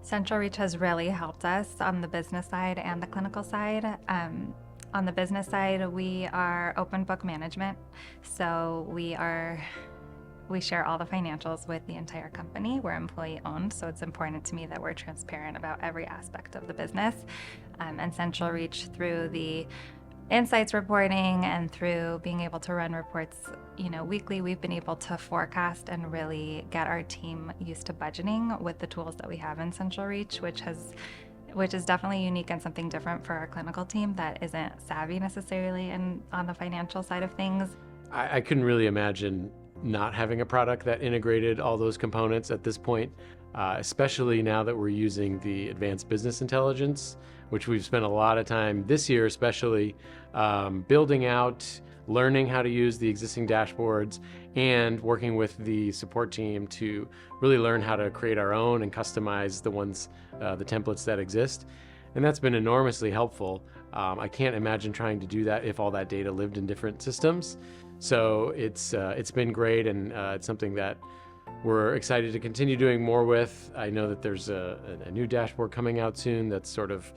CentralReach has really helped us on the business side and the clinical side. On the business side, we are open book management. So we share all the financials with the entire company. We're employee owned, so it's important to me that we're transparent about every aspect of the business. And CentralReach, through the insights reporting and through being able to run reports, weekly, we've been able to forecast and really get our team used to budgeting with the tools that we have in CentralReach, which is definitely unique and something different for our clinical team that isn't savvy necessarily on the financial side of things. I couldn't really imagine not having a product that integrated all those components at this point, especially now that we're using the advanced business intelligence, which we've spent a lot of time this year, especially building out, learning how to use the existing dashboards, and working with the support team to really learn how to create our own and customize the templates that exist. And that's been enormously helpful. I can't imagine trying to do that if all that data lived in different systems. So it's been great, and it's something that we're excited to continue doing more with. I know that there's a new dashboard coming out soon that's sort of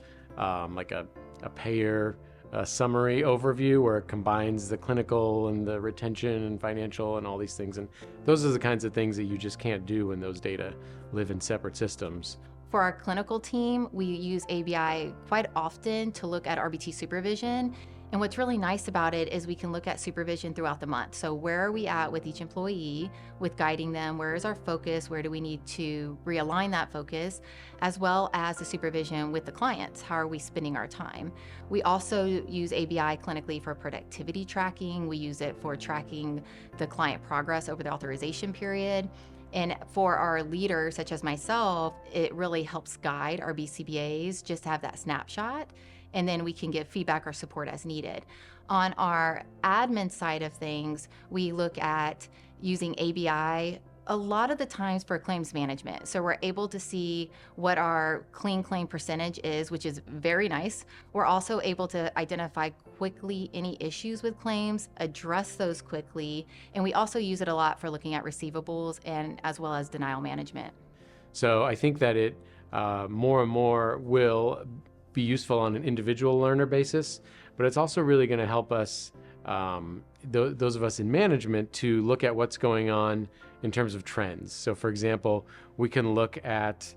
like a payer summary overview where it combines the clinical and the retention and financial and all these things. And those are the kinds of things that you just can't do when those data live in separate systems. For our clinical team, we use ABI quite often to look at RBT supervision. And what's really nice about it is we can look at supervision throughout the month. So where are we at with each employee, with guiding them? Where is our focus? Where do we need to realign that focus? As well as the supervision with the clients. How are we spending our time? We also use ABI clinically for productivity tracking. We use it for tracking the client progress over the authorization period. And for our leaders, such as myself, it really helps guide our BCBAs just to have that snapshot, and then we can give feedback or support as needed. On our admin side of things, we look at using ABI a lot of the times for claims management. So we're able to see what our clean claim percentage is, which is very nice. We're also able to identify quickly any issues with claims, address those quickly, and we also use it a lot for looking at receivables and as well as denial management. So I think that it more and more will be useful on an individual learner basis, but it's also really going to help us, those of us in management, to look at what's going on in terms of trends. So for example, we can look at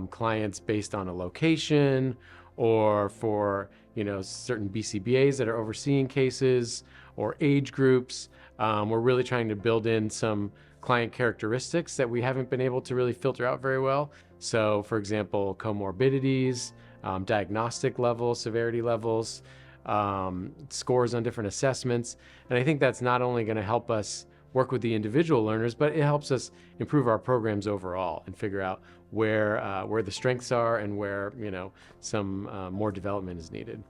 clients based on a location, or for certain BCBAs that are overseeing cases, or age groups. We're really trying to build in some client characteristics that we haven't been able to really filter out very well. So for example, comorbidities, diagnostic levels, severity levels, scores on different assessments. And I think that's not only going to help us work with the individual learners, but it helps us improve our programs overall and figure out where the strengths are and where some more development is needed.